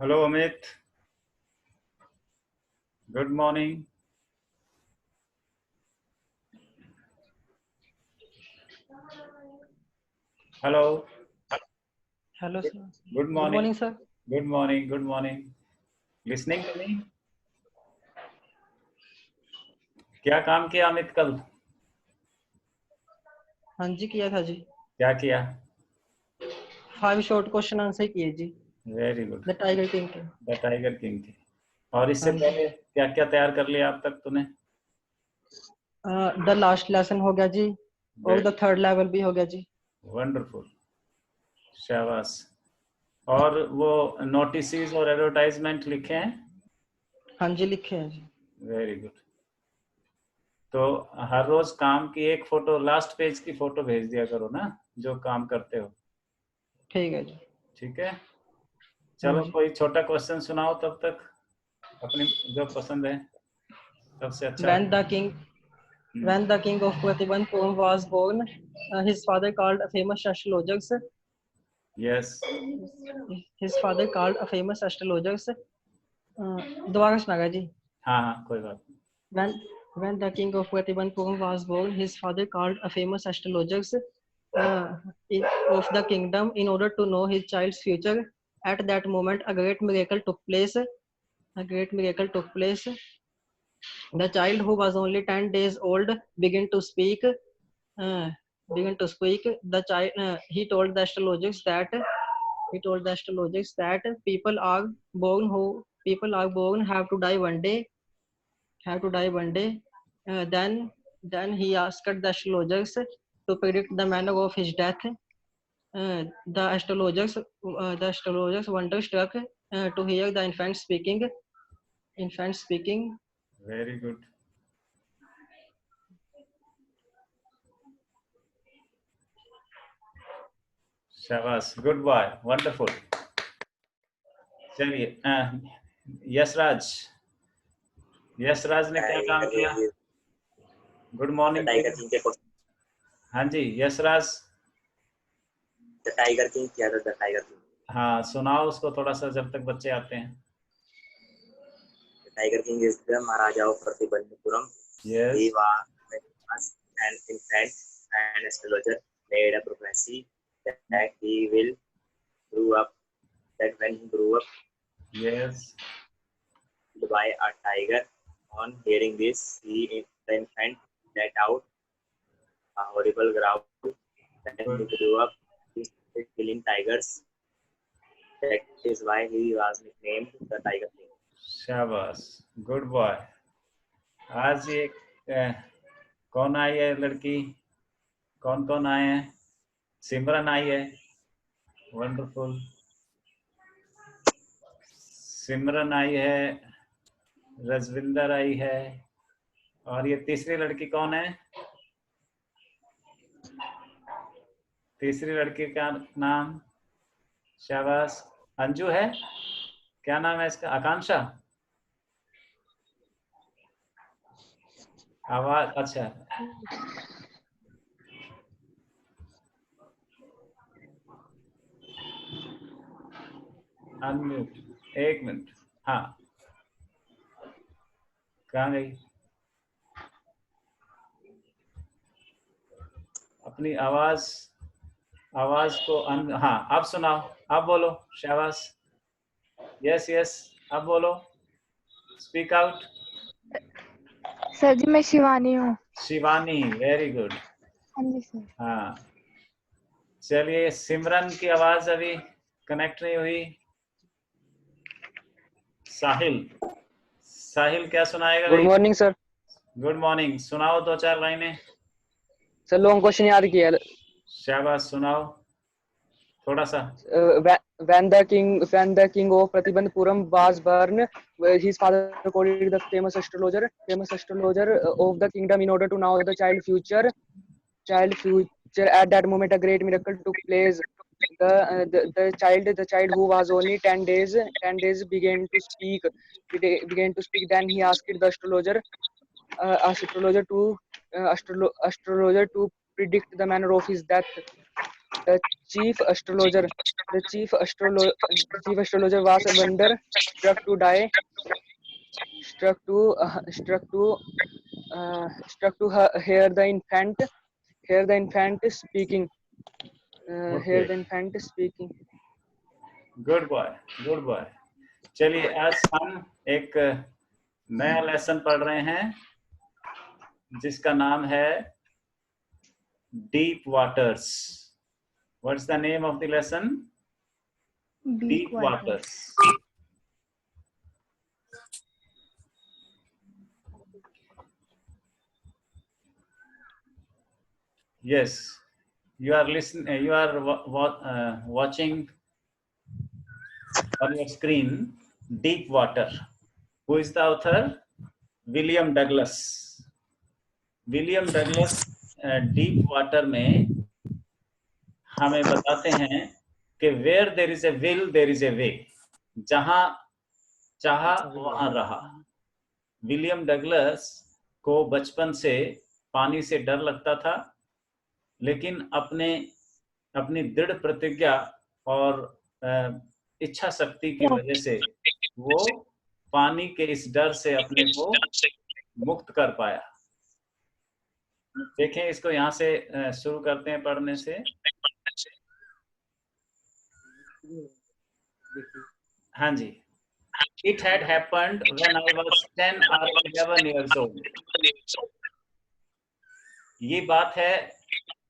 Hello, Amit. Good morning. Hello. Hello, sir. Good Good morning. morning, sir. Good morning. Good morning. Listening to me? क्या काम किया अमित कल? हाँ जी, किया था जी। क्या किया? 5 शॉर्ट क्वेश्चन आंसर किए जी। Very good. The tiger king के। द टाइगर किंग थी. और इससे हाँ जी। पहले क्या क्या तैयार कर लिया अब तक तूने? द लास्ट लेसन हो गया जी और द थर्ड लेवल भी हो गया जी। वंडरफुल. शाबाश. और वो नोटिसेस और एडवर्टाइजमेंट लिखे हैं? हाँ जी, लिखे हैं जी। Very good. तो हर रोज काम की एक फोटो, लास्ट पेज की फोटो भेज दिया करो ना, जो काम करते हो. ठीक है जी। ठीक है. हाँ चलो जी। कोई छोटा क्वेश्चन सुनाओ तब तक, अपनी जो पसंद है सबसे अच्छा. When the king, when the king of Pratibandhpur was born, his father called a famous astrologers. Yes. His father called a famous astrologers. दोबारा सुनागा जी. हाँ हाँ, कोई बात नहीं. When when the king of Pratibandhpur was born, his father called a famous astrologers of the kingdom in order to know his child's future. At that moment, a great miracle took place. A great miracle took place. The child, who was only 10 days old, began to speak. Began to speak. The child, he told the astrologers that people are born, have to die one day, have to die one day. Then he asked the astrologers to predict the manner of his death. The astrologers wonderstruck to hear the infant speaking. Infant speaking. Very good. शाबाश. Good boy. Wonderful. चलिए यशराज. यशराज ने क्या काम किया? Good morning. Tiger king के हाँ जी Yashraj. The tiger king किया था. The tiger king. हाँ सुनाओ उसको थोड़ा सा जब तक बच्चे आते हैं. The tiger king is the Maharaja of Pratibandapuram. Yes. He was an infant and astrologer made a prophecy that he will grow up. That when he grew up, yes. by a tiger. On hearing this, the infant let out a horrible growl. When he grew up, he started killing tigers. That is why he was nicknamed the Tiger King. शाबाश. Good boy. आज ये कौन आई है लड़की? कौन कौन आए हैं? सिमरन आई है. वंडरफुल. सिमरन आई है. रजविंदर आई है. और ये तीसरी लड़की कौन है? तीसरी लड़की का नाम? शाबाश. अंजू है. क्या नाम है इसका? आकांक्षा. आवाज अच्छा. अनम्यूट. एक मिनट. हाँ कहाँ गई? अपनी आवाज को हाँ अब सुनाओ. अब बोलो. शाबाश. Yes yes. अब बोलो. Speak out. सर जी मैं शिवानी हूँ. शिवानी. Very good. हाँ जी सर. हाँ चलिए. सिमरन की आवाज अभी कनेक्ट नहीं हुई. साहिल. साहिल क्या सुनाएगा? Good morning sir. Good morning. सुनाओ दो चार लाइनें. सर लॉन्ग क्वेश्चन याद किया. शाबाश. सुनाओ थोड़ा सा. when the king of Pratibandhupuram was born, his father called the famous astrologer of the kingdom in order to know the child future. At that moment, a great miracle took place. The child who was only 10 days began to speak. Then he asked the astrologer to predict the manner of his death. The chief astrologer was wonder struck to hear the infant speaking. Hear the infant speaking. Good boy. चलिए आज हम एक नया lesson पढ़ रहे हैं जिसका नाम है deep waters. What's the name of the lesson? Deep waters. Yes, you are watching on your screen Deep Water. Who is the author? William Douglas. William Douglas Deep Water में हमें बताते हैं कि where there is a will there is a way. जहां चाहा वहां रहा। William Douglas को बचपन से पानी से डर लगता था, लेकिन अपनी दृढ़ प्रतिज्ञा और इच्छा शक्ति की वजह से वो पानी के इस डर से अपने को मुक्त कर पाया। देखें इसको यहाँ से शुरू करते हैं पढ़ने से। हाँ जी। It had happened when I was 10 or 11 years old. ये बात है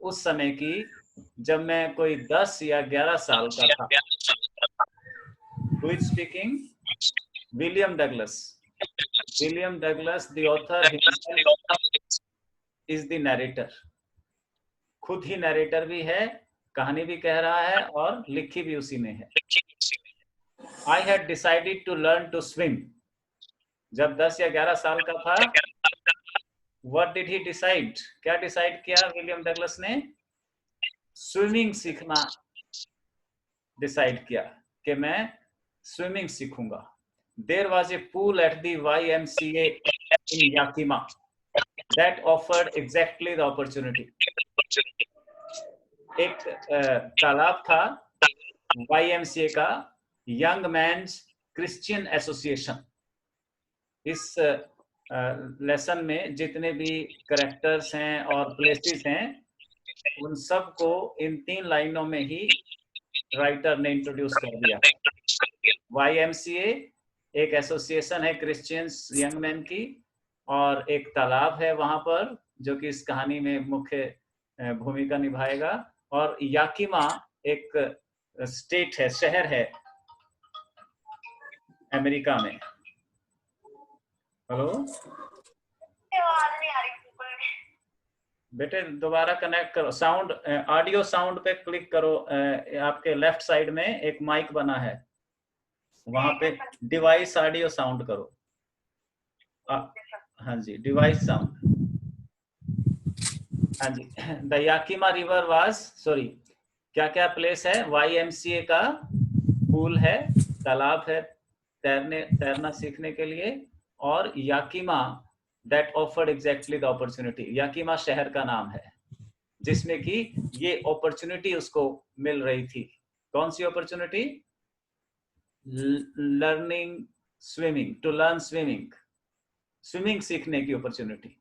उस समय की जब मैं कोई 10 या 11 साल का था। Who is speaking? William Douglas. William Douglas, the author himself, is the narrator. खुद ही नरेटर भी है, कहानी भी कह रहा है और लिखी भी उसी ने है। I had decided to learn to swim. जब 10 या 11 साल का था, What did he decide? क्या डिसाइड किया विलियम डगलस ने? स्विमिंग सीखना डिसाइड किया कि मैं swimming सीखूंगा। There was a pool at the YMCA in Yakima that offered exactly the opportunity. एक तालाब था YMCA का, यंग मैन्स क्रिश्चियन एसोसिएशन। इस लेसन में जितने भी करेक्टर्स हैं और प्लेसेस हैं उन सब को इन 3 लाइनों में ही राइटर ने इंट्रोड्यूस कर दिया। YMCA एक एसोसिएशन है क्रिश्चियंस यंग मैन की, और एक तालाब है वहां पर जो कि इस कहानी में मुख्य भूमिका निभाएगा, और याकिमा एक स्टेट है, शहर है अमेरिका में। हेलो बेटे, दोबारा कनेक्ट करो। साउंड, ऑडियो साउंड पे क्लिक करो। आपके लेफ्ट साइड में एक माइक बना है, वहां पे डिवाइस ऑडियो साउंड करो। हाँ जी, डिवाइस साउंड। हाँ जी। The Yakima river was, sorry, क्या क्या प्लेस है? YMCA का पूल है, तालाब है तैरना सीखने के लिए, और Yakima that offered exactly the opportunity. Yakima शहर का नाम है जिसमें कि ये अपॉर्चुनिटी उसको मिल रही थी। कौन सी opportunity? Learning swimming, to learn swimming, swimming सीखने की opportunity.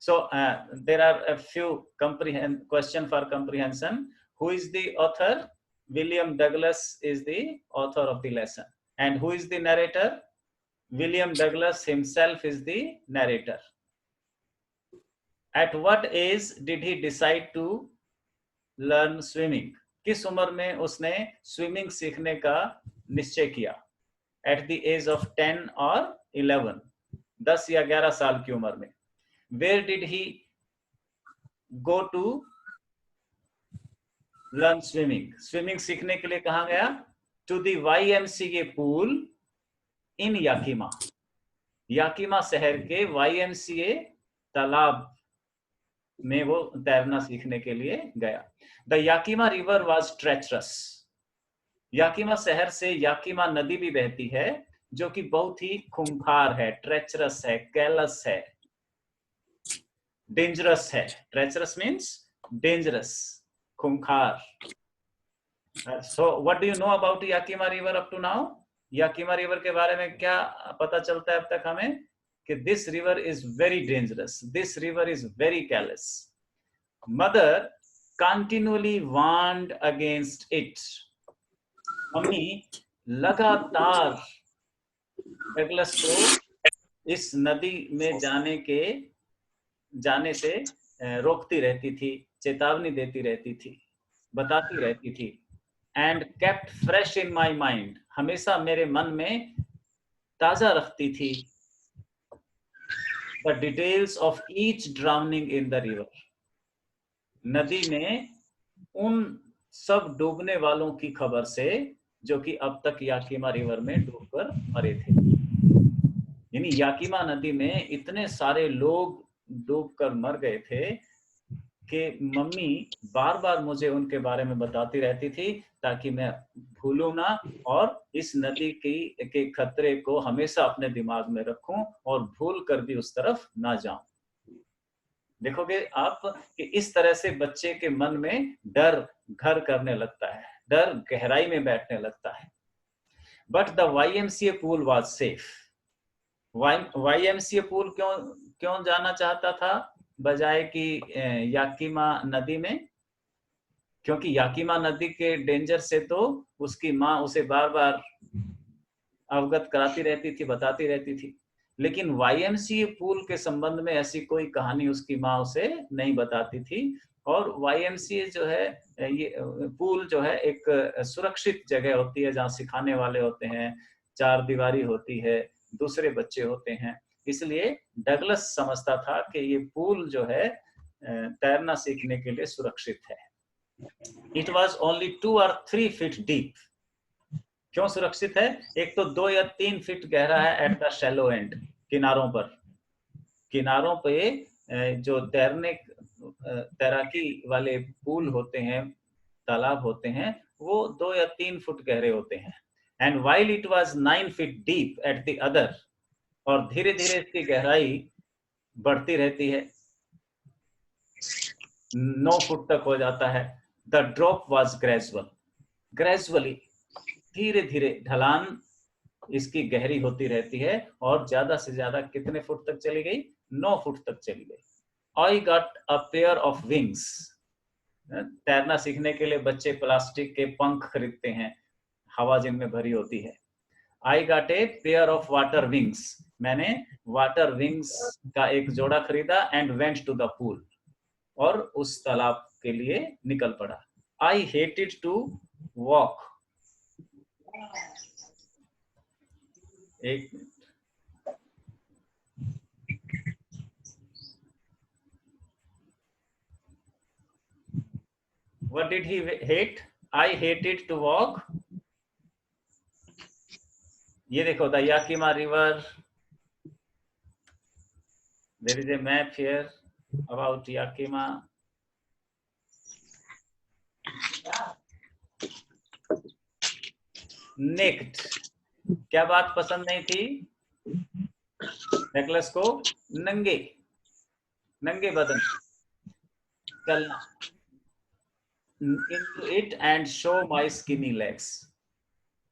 So there are a few question for comprehension. Who is the author? William Douglas is the author of the lesson. And who is the narrator? William Douglas himself is the narrator. At what age did he decide to learn swimming? किस उम्र में उसने swimming सीखने का निश्चय किया? At the age of 10 or 11, 10 या 11 साल की उम्र में। Where did he go to learn swimming? Swimming सीखने के लिए कहाँ गया? To the YMCA pool in Yakima. Yakima शहर के YMCA तालाब में वो तैरना सीखने के लिए गया। The Yakima river was treacherous. Yakima शहर से याकिमा नदी भी बहती है जो कि बहुत ही खूंखार है, ट्रेचरस है, कैलस है, डेंजरस है। ट्रेचरस मीन्स डेंजरस, खूंखार. So what do you know about Yakima River up to now? Yakima River के बारे में क्या पता चलता है अब तक हमें? कि this river is very dangerous. This river is very callous. Mother continually warned against it. Mummy लगातार डगलस को इस नदी में जाने से रोकती रहती थी, चेतावनी देती रहती थी, बताती रहती थी. And kept fresh in my mind, हमेशा मेरे मन में ताजा रखती थी the details of each drowning in the river. नदी में उन सब डूबने वालों की खबर से जो कि अब तक याकीमा रिवर में डूबकर मरे थे. यानी याकीमा नदी में इतने सारे लोग डूबकर मर गए थे कि मम्मी बार बार मुझे उनके बारे में बताती रहती थी ताकि मैं भूलूं ना और इस नदी के खतरे को हमेशा अपने दिमाग में रखूं और भूल कर भी उस तरफ ना जाऊं. देखोगे आप कि इस तरह से बच्चे के मन में डर घर करने लगता है, डर गहराई में बैठने लगता है. But the YMCA pool was safe. YMCA pool क्यों जाना चाहता था बजाय कि याकीमा नदी में? क्योंकि याकीमा नदी के डेंजर से तो उसकी माँ उसे बार बार अवगत कराती रहती थी, बताती रहती थी. लेकिन YMCA पूल के संबंध में ऐसी कोई कहानी उसकी माँ उसे नहीं बताती थी. और YMCA जो है, ये पूल जो है एक सुरक्षित जगह होती है जहाँ सिखाने वाले होते हैं, चार दीवारी होती है, दूसरे बच्चे होते हैं. इसलिए डगलस समझता था कि ये पूल जो है तैरना सीखने के लिए सुरक्षित है. It was only 2 or 3 feet deep. क्यों सुरक्षित है? एक तो 2 या 3 फीट गहरा है एट द शैलो एंड, किनारों पे जो तैराकी वाले पूल होते हैं, तालाब होते हैं, वो 2 या 3 फुट गहरे होते हैं. And while it was 9 feet deep at the other, और धीरे धीरे इसकी गहराई बढ़ती रहती है, 9 फुट तक हो जाता है. द ड्रॉप वाज ग्रेजुअली, धीरे धीरे ढलान इसकी गहरी होती रहती है और ज्यादा से ज्यादा कितने फुट तक चली गई? 9 फुट तक चली गई. I got a pair of wings. तैरना सीखने के लिए बच्चे प्लास्टिक के पंख खरीदते हैं, हवा जिनमें भरी होती है. I got a pair of water wings. मैंने वाटर विंग्स का एक जोड़ा खरीदा. And went to the pool, और उस तालाब के लिए निकल पड़ा. I hated to walk. एक minute. What did he hate? I hated to walk. ये देखो, the Yakima River. There is a map here about Yakima. Naked. क्या बात पसंद नहीं थी डगलस को? नंगे बदन चलना. Into it and show my skinny legs.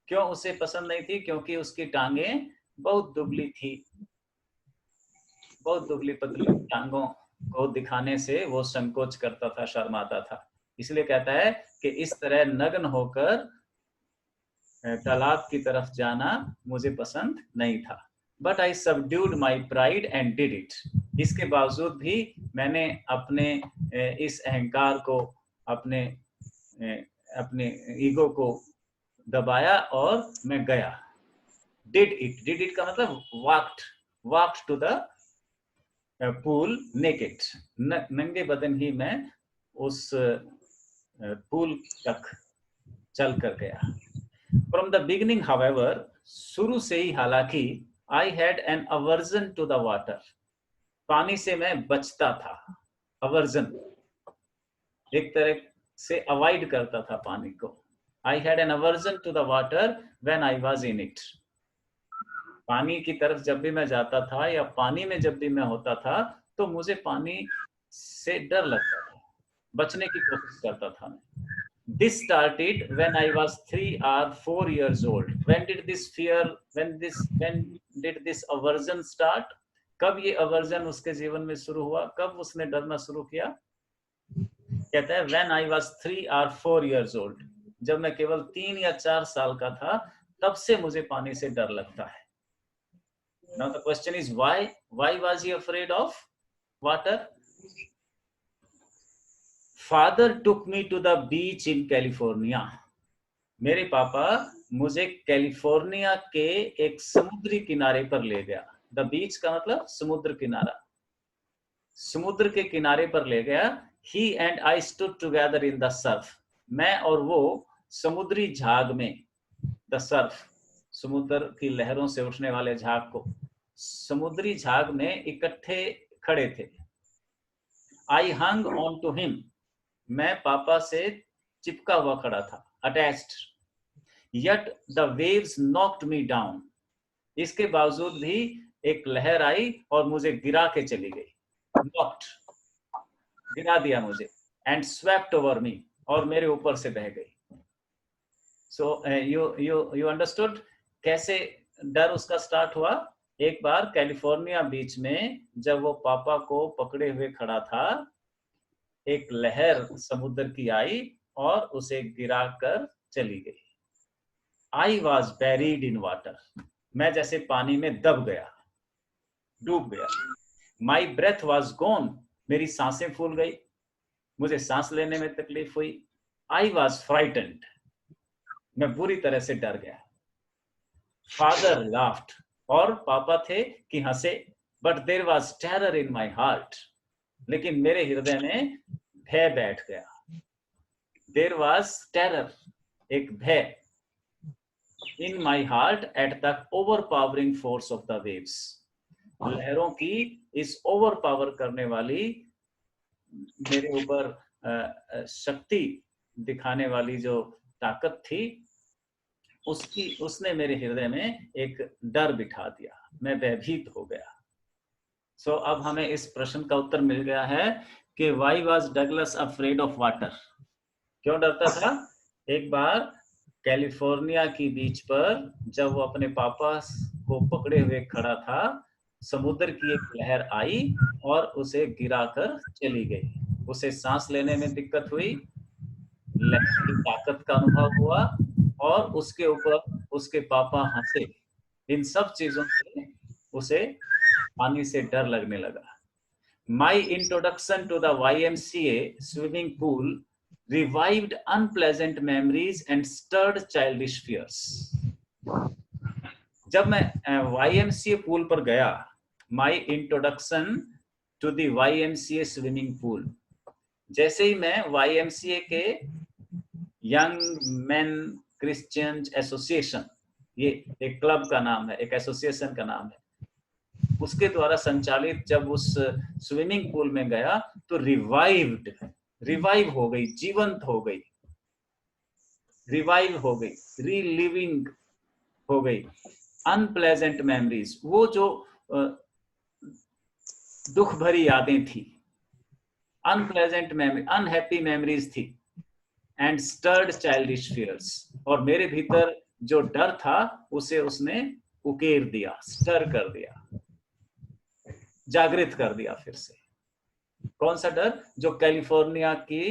क्यों उसे पसंद नहीं थी? क्योंकि उसकी टांगें बहुत दुबली थी. बहुत दुबली पतली टांगों को दिखाने से वो संकोच करता था, शर्माता था. इसलिए कहता है कि इस तरह नग्न होकर तालाब की तरफ जाना मुझे पसंद नहीं था. But I subdued my pride and did it. इसके बावजूद भी मैंने अपने इस अहंकार को, अपने ईगो को दबाया और मैं गया. डिड इट का मतलब walked to the pool naked. नंगे बदन ही मैं उस पूल तक चल कर गया. फ्रॉम द बिगिनिंग हाउएवर, शुरू से ही हालांकि, I had an aversion to the water. पानी से मैं बचता था. अवर्जन एक तरह से अवॉइड करता था पानी को. I had an aversion to the water when I was in it. पानी की तरफ जब भी मैं जाता था या पानी में जब भी मैं होता था तो मुझे पानी से डर लगता था. बचने की कोशिश करता था मैं। This started when I was 3 or 4 years old. When did this aversion start? कब ये aversion उसके जीवन में शुरू हुआ? कब उसने डरना शुरू किया? कहता है when I was 3 or 4 years old. जब मैं केवल 3 या 4 साल का था, तब से मुझे पानी से डर लगता है. Now the question is why? Why was he afraid of water? Father took me to the beach in California. मेरे पापा मुझे कैलिफोर्निया के एक समुद्री किनारे पर ले गया. द बीच का मतलब समुद्र किनारा. समुद्र के किनारे पर ले गया. He and I stood together in the surf. मैं और वो समुद्री झाग में, द सर्फ, समुद्र की लहरों से उठने वाले झाग को, समुद्री झाग में इकट्ठे खड़े थे. I hung on to him. मैं पापा से चिपका हुआ खड़ा था, attached. Yet the waves knocked me down. इसके बावजूद भी एक लहर आई और मुझे गिरा के चली गई. Knocked, गिरा दिया मुझे. And swept over me, और मेरे ऊपर से बह गई. So you understood कैसे डर उसका स्टार्ट हुआ? एक बार कैलिफोर्निया बीच में जब वो पापा को पकड़े हुए खड़ा था, एक लहर समुद्र की आई और उसे गिराकर चली गई. I was buried in water. मैं जैसे पानी में दब गया, डूब गया. My breath was gone. मेरी सांसें फूल गई, मुझे सांस लेने में तकलीफ हुई. I was frightened. मैं बुरी तरह से डर गया. Father laughed. और पापा थे कि हंसे. But there was terror in my heart. लेकिन मेरे हृदय में भय बैठ गया. There was terror, एक भय, in my heart at the overpowering force of the waves. लहरों की इस ओवरपावर करने वाली, मेरे ऊपर शक्ति दिखाने वाली जो ताकत थी, उसने मेरे हृदय में एक डर बिठा दिया. मैं भयभीत हो गया. सो अब हमें इस प्रश्न का उत्तर मिल गया है कि why was Douglas afraid of water? क्यों डरता था? एक बार कैलिफोर्निया की बीच पर जब वो अपने पापा को पकड़े हुए खड़ा था, समुद्र की एक लहर आई और उसे गिराकर चली गई. उसे सांस लेने में दिक्कत हुई, लहर की ताकत का अनुभव हुआ और उसके ऊपर उसके पापा हंसे. इन सब चीजों से उसे पानी से डर लगने लगा. My introduction to the YMCA swimming pool revived unpleasant memories and stirred childish fears. जब मैं YMCA पूल पर गया, my introduction to the YMCA swimming pool, जैसे ही मैं YMCA के Young Men Christian Association, ये एक क्लब का नाम है, एक एसोसिएशन का नाम है, उसके द्वारा संचालित जब उस स्विमिंग पूल में गया तो रिवाइव हो गई, जीवंत हो गई, रिवाइव हो गई, रीलिविंग हो गई अनप्लेजेंट मेमोरीज. वो जो दुख भरी यादें थी, अनप्लेजेंट मेमोरी, अनहैप्पी मेमोरीज थी. एंड स्टर्ड चाइल्डिश फियर्स, और मेरे भीतर जो डर था उसे उसने उकेर दिया, स्टर कर दिया, जागृत कर दिया फिर से. कौन सा डर? जो कैलिफोर्निया की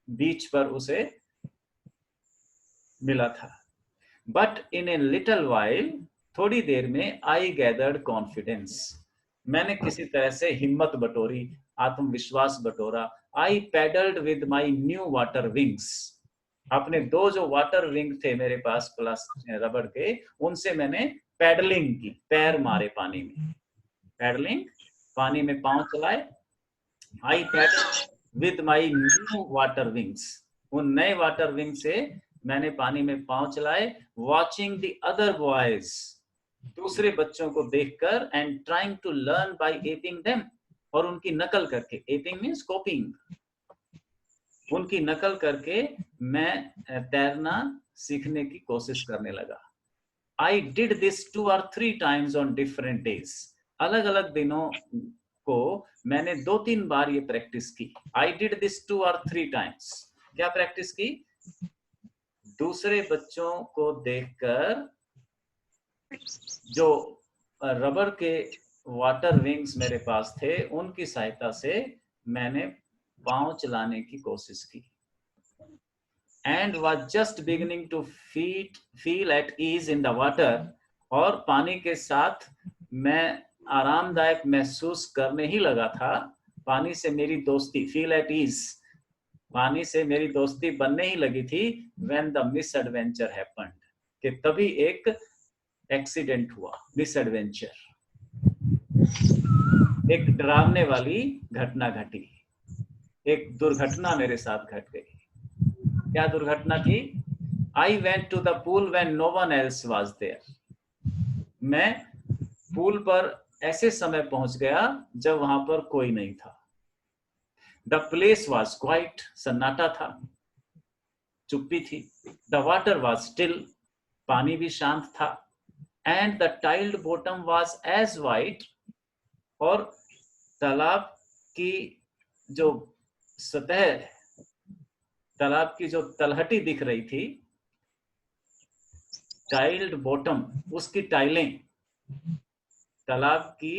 बीच पर उसे मिला था. But in a little while, थोड़ी देर में, आई गैदर्ड कॉन्फिडेंस, मैंने किसी तरह से हिम्मत बटोरी, आत्मविश्वास बटोरा. I paddled with my new water wings, अपने दो जो वाटर विंग थे मेरे पास प्लास्टिक रबड़ के, उनसे मैंने पैडलिंग की, पैर मारे पानी में, पैडलिंग, पानी में पांव चलाए. I paddled with my new water wings, उन नए वाटर विंग से मैंने पानी में पांव चलाए. वॉचिंग द अदर बॉयज, दूसरे बच्चों को देखकर. And trying to learn by aping them, और उनकी नकल करके, एपिंग मीन्स कॉपिंग, उनकी नकल करके मैं तैरना सीखने की कोशिश करने लगा. I did this 2 or 3 times on different days. अलग अलग दिनों को मैंने 2-3 बार ये प्रैक्टिस की। I did this 2 or 3 times। क्या प्रैक्टिस की? दूसरे बच्चों को देखकर जो रबर के वाटर विंग्स मेरे पास थे उनकी सहायता से मैंने पांव चलाने की कोशिश की। And was just beginning to feel at ease in the water। और पानी के साथ मैं आरामदायक महसूस करने ही लगा था। पानी से मेरी दोस्ती, feel at ease, पानी से मेरी दोस्ती बनने ही लगी थी। when the misadventure happened, कि तभी एक एक्सीडेंट हुआ, मिसएडवेंचर, एक डरावने वाली घटना घटी, एक दुर्घटना मेरे साथ घट गई। क्या दुर्घटना थी? I went to the pool when no one else was there। मैं पूल पर ऐसे समय पहुंच गया जब वहां पर कोई नहीं था। The place was quiet, सन्नाटा था, चुप्पी थी। The water was still, पानी भी शांत था। And the tiled bottom was as white, और तालाब की जो सतह, तालाब की जो तलहटी दिख रही थी, टाइल्ड बॉटम, उसकी टाइलें, तालाब की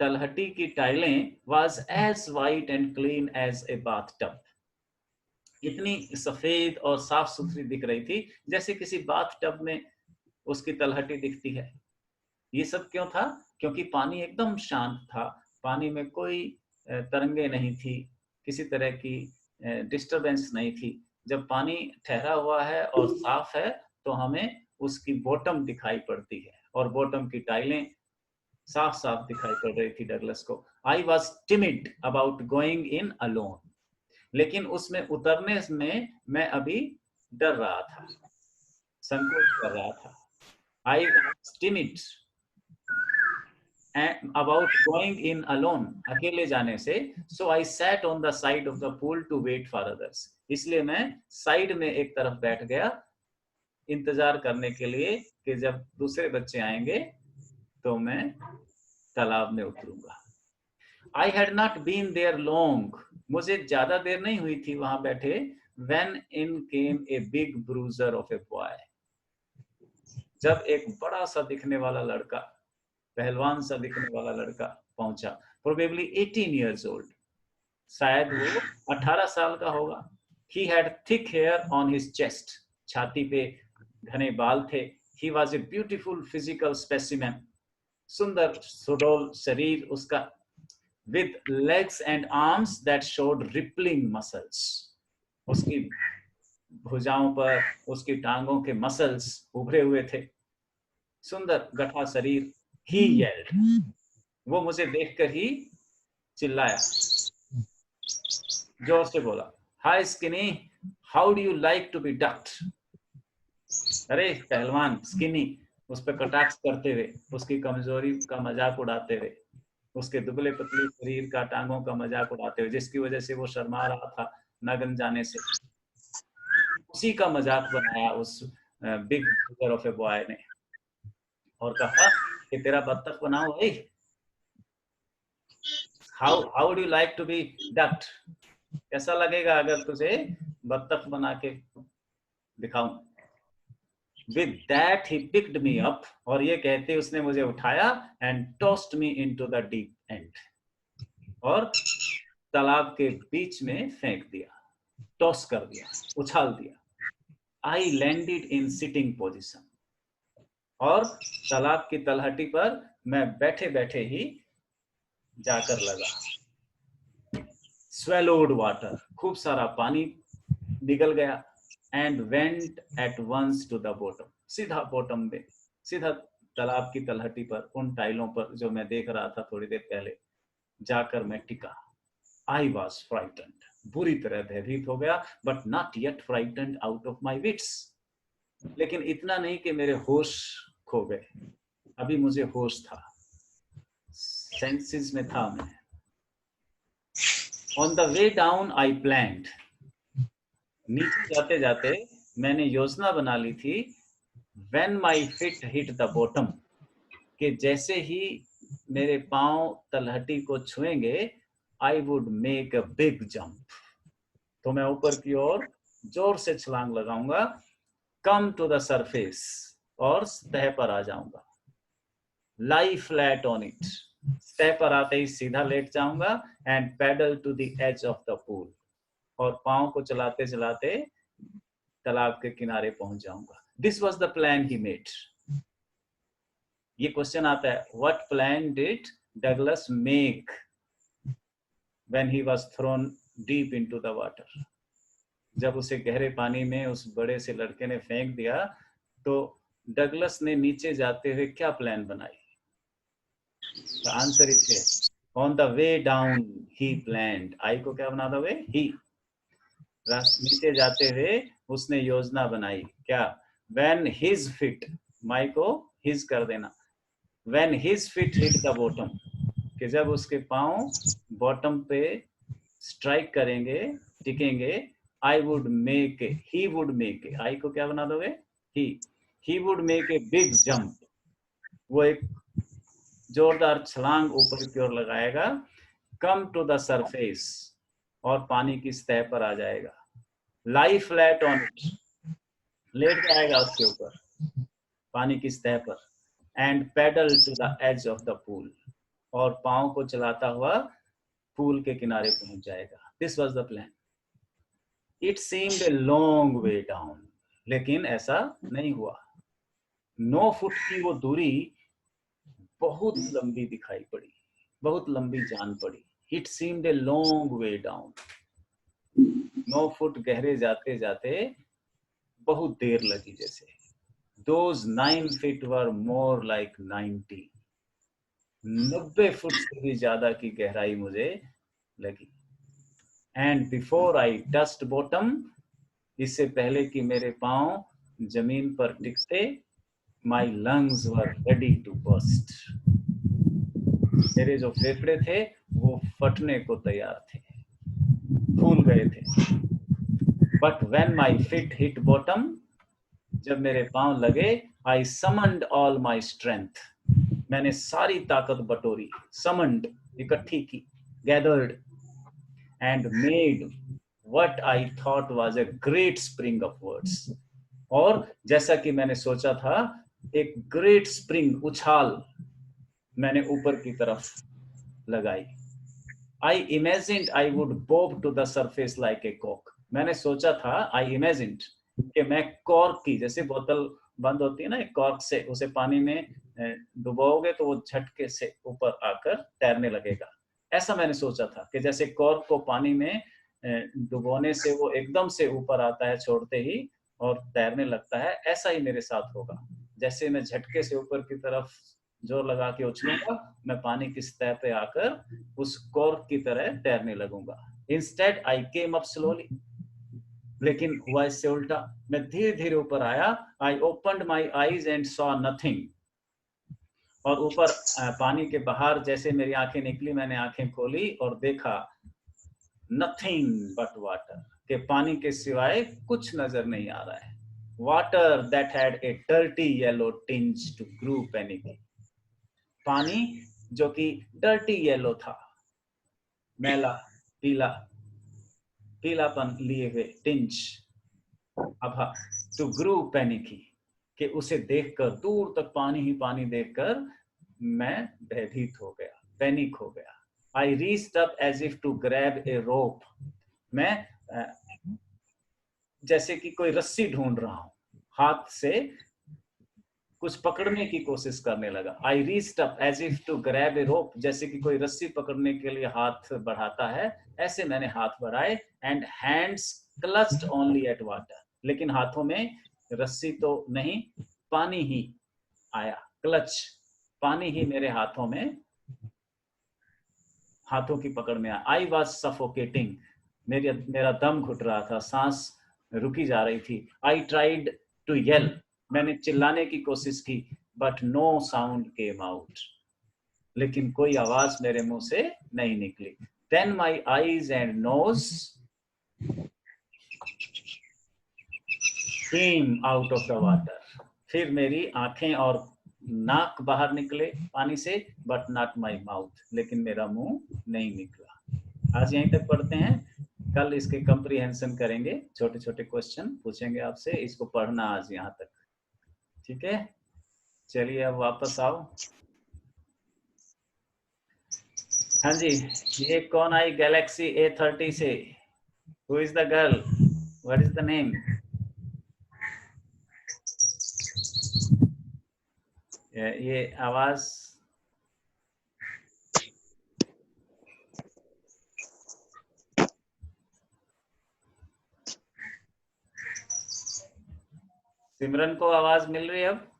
तलहटी की टाइलें was as white and clean as a bathtub। इतनी सफेद और साफ सुथरी दिख रही थी जैसे किसी बाथ टब में उसकी तलहटी दिखती है। ये सब क्यों था? क्योंकि पानी एकदम शांत था, पानी में कोई तरंगे नहीं थी, किसी तरह की डिस्टरबेंस नहीं थी। जब पानी ठहरा हुआ है और साफ है तो हमें उसकी बॉटम दिखाई पड़ती है, और बॉटम की टाइलें साफ साफ दिखाई पड़ रही थी डगलस को। I was timid about going in alone, लेकिन उसमें उतरने में मैं अभी डर रहा था, संकोच कर रहा था। I was timid about going in alone, अकेले जाने से। so I sat on the side of the pool to wait for others। इसलिए मैं साइड में एक तरफ बैठ गया इंतजार करने के लिए कि जब दूसरे बच्चे आएंगे तो मैं तालाब में उतरूंगा। I had not been there long, मुझे ज्यादा देर नहीं हुई थी वहां बैठे। when in came a big bruiser of a boy, जब एक बड़ा सा दिखने वाला लड़का, पहलवान सा दिखने वाला लड़का पहुंचा। प्रोबेबली 18 years old, शायद वो 18 साल का होगा। He had thick hair on his chest, छाती पे घने बाल थे। He was a beautiful physical specimen, सुंदर सुडौल शरीर उसका। With legs and arms that showed rippling muscles, उसकी भुजाओं पर उसकी टांगों के मसल्स उभरे हुए थे, सुंदर गठा शरीर। He yelled, वो मुझे देखकर ही चिल्लाया, जोर से बोला, Hi skinny, how do you like to be ducked? अरे पहलवान स्किनी, उस पर कटाक्ष करते हुए, उसकी कमजोरी का मजाक उड़ाते हुए, उसके दुबले पतले शरीर का, टांगों का मजाक उड़ाते हुए, जिसकी वजह से वो शर्मा रहा था नग्न जाने से, उसी का मजाक बनाया उस big figure of a boy ने, और कहा कि तेरा बत्तख बनाओ भाई। How would you like to be ducked? कैसा लगेगा अगर तुझे बत्तख बना के दिखाऊं? With that he picked me up, और ये कहते उसने मुझे उठाया, and tossed me into the deep end, और तालाब के बीच में फेंक दिया, टॉस कर दिया, उछाल दिया। I landed in sitting position, और तालाब की तलहटी पर मैं बैठे बैठे ही जाकर लगा। Swallowed water, खूब सारा पानी निगल गया। And went at once to the bottom, सीधा बॉटम में, सीधा तालाब की तलहटी पर, उन टाइलों पर जो मैं देख रहा था थोड़ी देर पहले, जाकर मैं टिका। I was frightened, बुरी तरह भयभीत हो गया, but not yet frightened out of my wits, लेकिन इतना नहीं कि मेरे होश खो गए, अभी मुझे होश था, सेंसेस में था मैं। On the way down I planned, नीचे जाते जाते मैंने योजना बना ली थी, when my feet hit the bottom, कि जैसे ही मेरे पांव तलहटी को छुएंगे, I would make a big jump, तो मैं ऊपर की ओर जोर से छलांग लगाऊंगा, कम टू द सरफेस, और सतह पर आ जाऊंगा, लाई फ्लैट ऑन इट, सतह पर आते ही सीधा लेट जाऊंगा, and paddle to the edge of the pool, और पांव को चलाते चलाते तालाब के किनारे पहुंच जाऊंगा। This was the plan he made. ये क्वेश्चन आता है, what plan did Douglas make when he was thrown deep into the water? जब उसे गहरे पानी में उस बड़े से लड़के ने फेंक दिया, तो डगलस ने नीचे जाते हुए क्या प्लान बनाई? The answer is here. On the way down, he planned. I को क्या बना दोगे? He. नीचे जाते हुए उसने योजना बनाई। क्या? When his feet, my को his कर देना। When his feet hit the bottom, कि जब उसके पांव बॉटम पे स्ट्राइक करेंगे, टिकेंगे, I would make a, he would make a, I को क्या बना दोगे? He would make a big jump. वो एक जोरदार छलांग ऊपर की ओर लगाएगा, कम टू द सरफेस, और पानी की सतह पर आ जाएगा, लाई फ्लैट ऑन इट, लेट जाएगा उसके ऊपर पानी की सतह पर, and paddle to the edge of the pool, और पांव को चलाता हुआ पूल के किनारे पहुंच जाएगा। This was the plan. It seemed a long way down, लेकिन ऐसा नहीं हुआ। 9 फुट की वो दूरी बहुत लंबी दिखाई पड़ी, बहुत लंबी जान पड़ी। It seemed a long way down, 9 foot गहरे जाते जाते बहुत देर लगी जैसे। Those 9 feet were more like 90, 90 foot से भी ज्यादा की गहराई मुझे लगी। And before I touched bottom, इससे पहले कि मेरे पांव जमीन पर टिकते, my lungs were ready to burst. मेरे जो फेफड़े थे वो फटने को तैयार थे, फूल गए थे। But when my feet hit bottom, जब मेरे पांव लगे, I summoned all my strength. मैंने सारी ताकत बटोरी, summoned इकट्ठी की, gathered, and made what I thought was a great spring upwards. और जैसा कि मैंने सोचा था, एक great spring, उछाल मैंने ऊपर की तरफ लगाई। I imagined I would bob to the surface like a cork. मैंने सोचा था, I imagined, कि मैं कॉर्क की, जैसे बोतल बंद होती है ना, एक कॉर्क से उसे पानी में डुबोगे तो वो झटके से ऊपर आकर तैरने लगेगा। ऐसा मैंने सोचा था कि जैसे कॉर्क को पानी में डुबोने से वो एकदम से ऊपर आता है छोड़ते ही और तैरने लगता है, ऐसा ही मेरे साथ होगा। जैसे मैं झटके से ऊपर की तरफ जोर लगा के उछलूंगा, मैं पानी की सतह पे आकर उस कॉर्क की तरह तैरने लगूंगा। Instead, I came up slowly. लेकिन हुआ इससे उल्टा, मैं धीरे धीरे ऊपर आया। I opened my eyes and saw nothing. और ऊपर पानी के बाहर जैसे मेरी आंखें निकली, मैंने आंखें खोली और देखा nothing but water, के पानी के सिवाय कुछ नजर नहीं आ रहा है। Water that had a dirty yellow tinge to grew panicky. पानी जो कि डर्टी येलो था, मैला, पीला, पीलापन लिए हुए, tinge, Abha, to Guru panicky, कि उसे देखकर, दूर तक पानी ही पानी देखकर मैं भयभीत हो गया, पैनिक हो गया। I reached up as if to grab a rope. मैं जैसे कि कोई रस्सी ढूंढ रहा हूं, हाथ से कुछ पकड़ने की कोशिश करने लगा। I reached up as if to grab a rope, जैसे कि कोई रस्सी पकड़ने के लिए हाथ बढ़ाता है, ऐसे मैंने हाथ बढ़ाए। And hands clutched only at water, लेकिन हाथों में रस्सी तो नहीं, पानी ही आया। क्लच, पानी ही मेरे हाथों में, हाथों की पकड़ में आया। I was suffocating, मेरा दम घुट रहा था, सांस रुकी जा रही थी। I tried to yell, मैंने चिल्लाने की कोशिश की, but no sound came out, लेकिन कोई आवाज मेरे मुंह से नहीं निकली। Then my eyes and nose came out of the water. फिर मेरी आंखें और नाक बाहर निकले पानी से, बट नॉट माई माउथ, लेकिन मेरा मुंह नहीं निकला। आज यहीं तक पढ़ते हैं, कल इसके कंप्रीहेंशन करेंगे, छोटे छोटे क्वेश्चन पूछेंगे आपसे, इसको पढ़ना आज यहाँ तक, ठीक है। चलिए अब वापस आओ। हाँ जी, ये कौन आई गैलेक्सी A30 से? Who is the girl? What is the name? ये आवाज सिमरन को आवाज मिल रही है? अब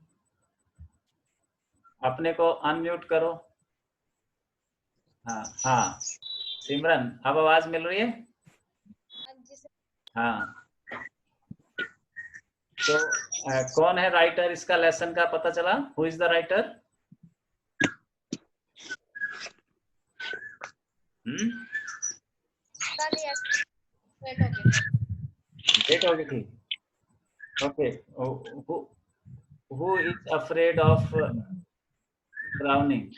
अपने को अनम्यूट करो। हाँ हाँ सिमरन, अब आवाज मिल रही है? हाँ, तो कौन है राइटर इसका लेसन का, पता चला? Who is the writer? Late हो गई थी। Okay, who is afraid of drowning?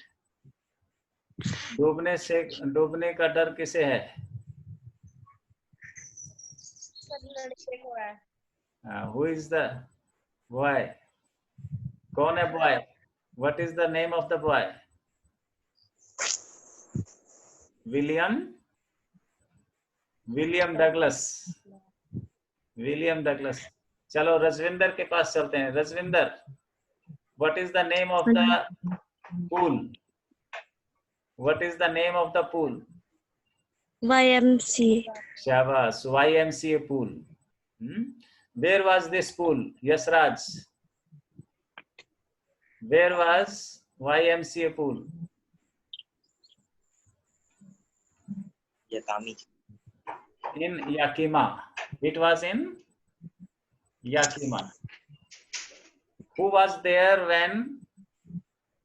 डूबने का डर किसे है? Who is the boy? कौन है boy? What is the name of the boy? William Douglas. William Douglas. चलो रजविंदर के पास चलते हैं। Rajvinder, what is the name of the pool? What is the name of the pool? YMCA. शाबाश, YMCA pool. Where was this pool? Yes, Raj. Where was YMCA pool? Yakami. In Yakima. It was in Yakima. Who was there when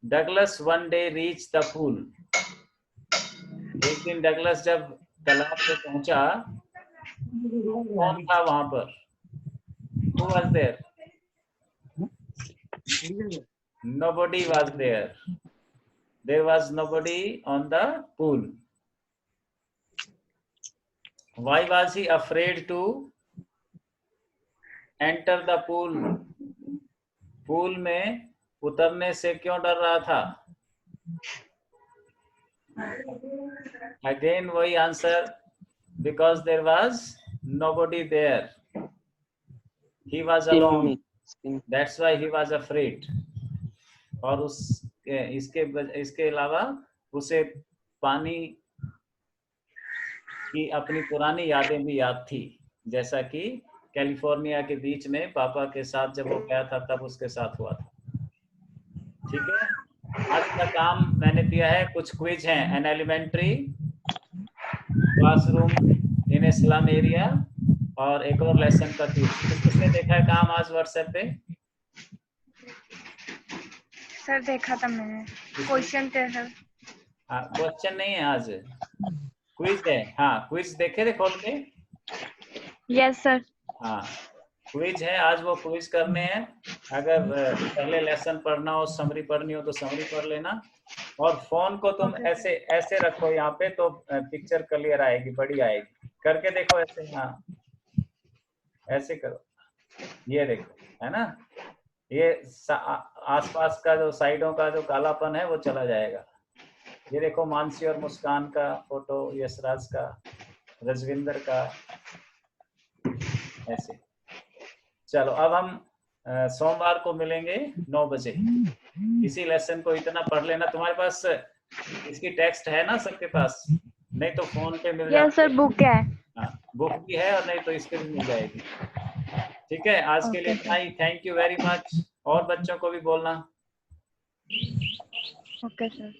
Douglas one day reached the pool? एक दिन Douglas जब तालाब पे पहुंचा, कौन था वहां पर? Who was there? Nobody was there. There was nobody on the pool. Why was he afraid to enter the pool? Pool में उतरने से क्यों डर रहा था? Again वही answer, because there was nobody there. He was alone. That's why he was afraid. और इसके अलावा उसे पानी की अपनी पुरानी यादें भी याद थी, जैसा कि कैलिफोर्निया के बीच में पापा के साथ जब वो गया था तब उसके साथ हुआ था। ठीक है, आज का काम मैंने दिया है, कुछ क्विज हैं। An elementary classroom in slum area और एक और लेसन का क्विज। किसने देखा है काम आज व्हाट्सएप पे? सर देखा था मैंने, क्वेश्चन थे सर। हाँ, क्वेश्चन नहीं है आज, क्विज है। हाँ, क्विज देखे थे खोल के? Yes sir. हाँ, क्विज है आज, वो क्विज करने हैं। अगर पहले लेसन पढ़ना हो, समरी पढ़नी हो तो समरी पढ़ लेना। और फोन को तुम ऐसे ऐसे रखो यहाँ पे, तो पिक्चर क्लियर आएगी, बड़ी आएगी। करके देखो ऐसे। हाँ, ऐसे करो, ये देखो, है ना? ये आसपास का जो साइडों का जो कालापन है वो चला जाएगा। ये देखो मानसी और मुस्कान का फोटो, यशराज का, रजविंदर का, ऐसे। चलो अब हम सोमवार को मिलेंगे 9 बजे। इसी लेसन को इतना पढ़ लेना। तुम्हारे पास इसकी टेक्स्ट है ना सबके पास? नहीं तो फोन पे मिल जाएगी। यस सर, बुक है। हाँ, बुक भी है, और नहीं तो इस पे भी मिल जाएगी। ठीक है, आज के लिए इतना ही। Thank you very much. और बच्चों को भी बोलना। Okay sir.